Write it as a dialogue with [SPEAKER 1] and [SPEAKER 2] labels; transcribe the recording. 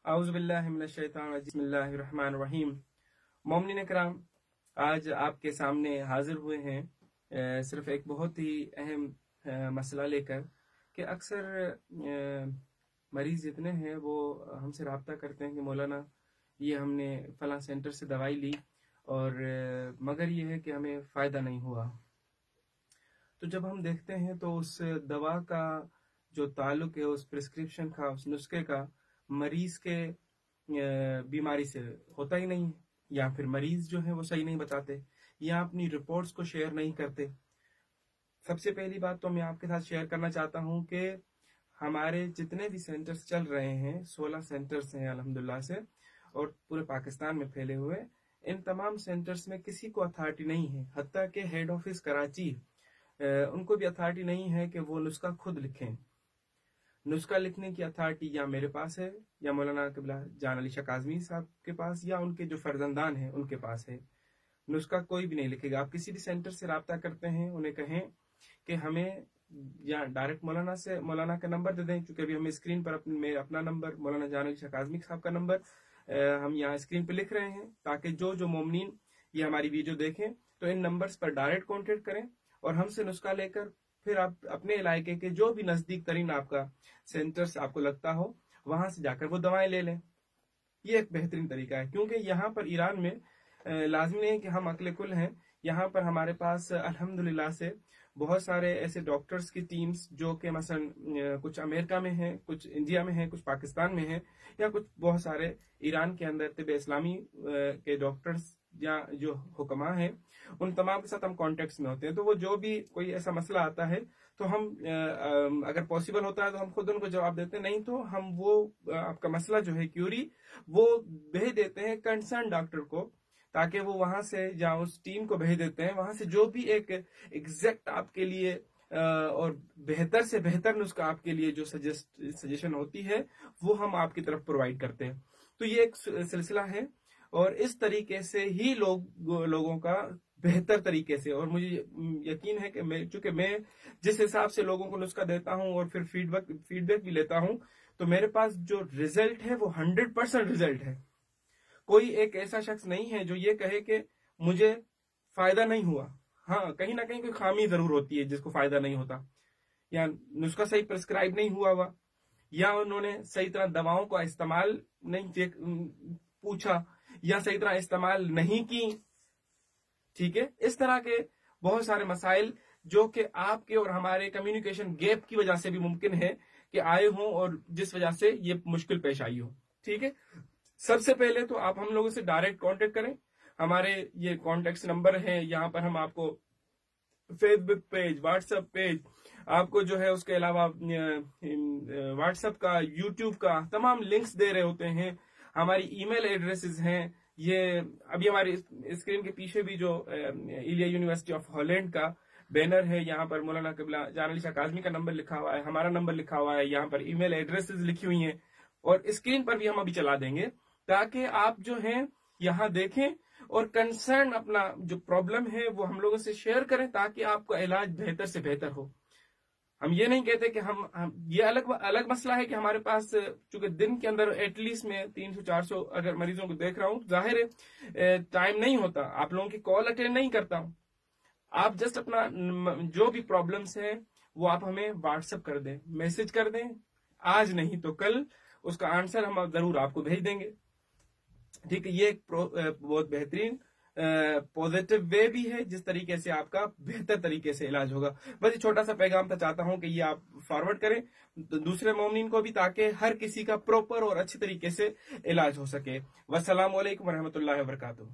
[SPEAKER 1] बिस्मिल्लाहिर्रहमानिर्रहीम। मोमिनीन किराम, आज आपके सामने हाजिर हुए हैं सिर्फ एक बहुत ही अहम मसला लेकर कि अक्सर मरीज़ जितने हैं वो हमसे रब्ता करते हैं कि मौलाना ये हमने फ़लाँ सेंटर से दवाई ली और मगर ये है कि हमें फ़ायदा नहीं हुआ। तो जब हम देखते हैं तो उस दवा का जो ताल्लुक है, उस प्रिस्क्रिप्शन का, उस नुस्खे का मरीज़ के बीमारी से होता ही नहीं है, या फिर मरीज़ जो है वो सही नहीं बताते या अपनी रिपोर्ट्स को शेयर नहीं करते। सबसे पहली बात तो मैं आपके साथ शेयर करना चाहता हूँ कि हमारे जितने भी सेंटर्स चल रहे हैं, 16 सेंटर्स हैं अल्हम्दुलिल्लाह से, और पूरे पाकिस्तान में फैले हुए, इन तमाम सेंटर्स में किसी को अथॉरिटी नहीं है, हत्ता कि हेड ऑफिस कराची उनको भी अथॉरिटी नहीं है कि वो नुस्खा खुद लिखें। नुस्खा लिखने की अथॉरिटी या मेरे पास है, या मौलाना क़िबला जान अली शाह काज़मी साहब के पास, या उनके जो फर्जंदान हैं उनके पास है। नुस्खा कोई भी नहीं लिखेगा। आप किसी भी सेंटर से रब्ता करते हैं, उन्हें कहें कि हमें या डायरेक्ट मौलाना का नंबर दे दें, क्योंकि अभी हमें स्क्रीन पर अपना नंबर, मौलाना जान अली शाह काज़मी साहब का नंबर हम यहाँ स्क्रीन पर लिख रहे हैं, ताकि जो मोमिनीन ये हमारी वीडियो देखें तो इन नंबर्स पर डायरेक्ट कॉन्टेक्ट करें और हमसे नुस्खा लेकर फिर आप अपने इलाके के जो भी नजदीक तरीन आपका सेंटर्स आपको लगता हो वहां से जाकर वो दवाएं ले लें। ये एक बेहतरीन तरीका है, क्योंकि यहाँ पर ईरान में लाजमी नहीं कि हम अकले कुल हैं। यहाँ पर हमारे पास अल्हम्दुलिल्लाह से बहुत सारे ऐसे डॉक्टर्स की टीम्स जो कि मसलन कुछ अमेरिका में हैं, कुछ इंडिया में हैं, कुछ पाकिस्तान में हैं, या कुछ बहुत सारे ईरान के अंदर तिब इस्लामी के डॉक्टर्स या जो हुक्मा हैं, उन तमाम के साथ हम कॉन्टेक्ट्स में होते हैं। तो वो जो भी कोई ऐसा मसला आता है तो हम अगर पॉसिबल होता है तो हम खुद उनको जवाब देते हैं, नहीं तो हम वो आपका मसला जो है क्यूरी वो भेज देते हैं कंसर्न डॉक्टर को, ताकि वो वहां से या उस टीम को भेज देते हैं, वहां से जो भी एक एग्जैक्ट आपके लिए और बेहतर से बेहतर नुस्खा आपके लिए जो सजेशन होती है वो हम आपकी तरफ प्रोवाइड करते हैं। तो ये एक सिलसिला है और इस तरीके से ही लोगों का बेहतर तरीके से, और मुझे यकीन है कि चूंकि मैं जिस हिसाब से लोगों को नुस्खा देता हूं और फिर फीडबैक भी लेता हूं, तो मेरे पास जो रिजल्ट है वो 100% रिजल्ट है। कोई एक ऐसा शख्स नहीं है जो ये कहे कि मुझे फायदा नहीं हुआ। हाँ, कहीं ना कहीं कोई खामी जरूर होती है जिसको फायदा नहीं होता, या नुस्खा सही प्रिस्क्राइब नहीं हुआ, या उन्होंने सही तरह दवाओं का इस्तेमाल नहीं पूछा, या सही तरह इस्तेमाल नहीं की। ठीक है, इस तरह के बहुत सारे मसाइल जो कि आपके और हमारे कम्युनिकेशन गैप की वजह से भी मुमकिन है कि आए हों, और जिस वजह से ये मुश्किल पेश आई हो। ठीक है, सबसे पहले तो आप हम लोगों से डायरेक्ट कांटेक्ट करें। हमारे ये कॉन्टेक्ट नंबर है, यहाँ पर हम आपको फेसबुक पेज, व्हाट्सएप पेज, आपको जो है उसके अलावा व्हाट्सएप का, यूट्यूब का तमाम लिंक्स दे रहे होते हैं। हमारी ईमेल एड्रेसेस हैं, ये अभी हमारी स्क्रीन के पीछे भी जो इलिया यूनिवर्सिटी ऑफ हॉलैंड का बैनर है, यहाँ पर मौलाना क़िबला जान अली शाह काज़मी का नंबर लिखा हुआ है, हमारा नंबर लिखा हुआ है, यहाँ पर ईमेल एड्रेसेस लिखी हुई हैं, और स्क्रीन पर भी हम अभी चला देंगे, ताकि आप जो हैं यहाँ देखें और कंसर्न अपना जो प्रॉब्लम है वो हम लोगों से शेयर करें, ताकि आपका इलाज बेहतर से बेहतर हो। हम ये नहीं कहते कि हम ये अलग मसला है कि हमारे पास चूंकि दिन के अंदर एटलीस्ट में 300-400 अगर मरीजों को देख रहा हूं, जाहिर है टाइम नहीं होता, आप लोगों की कॉल अटेंड नहीं करता हूं। आप जस्ट अपना जो भी प्रॉब्लम्स हैं वो आप हमें व्हाट्सएप कर दें, मैसेज कर दें, आज नहीं तो कल उसका आंसर हम जरूर आपको भेज देंगे। ठीक है, ये एक बहुत बेहतरीन पॉजिटिव वे भी है जिस तरीके से आपका बेहतर तरीके से इलाज होगा। बस ये छोटा सा पैगाम था, चाहता हूं कि ये आप फॉरवर्ड करें दूसरे मोमिनीन को भी, ताकि हर किसी का प्रॉपर और अच्छे तरीके से इलाज हो सके। वस्सलामु अलैकुम वरहमतुल्लाहि वबरकातुहू।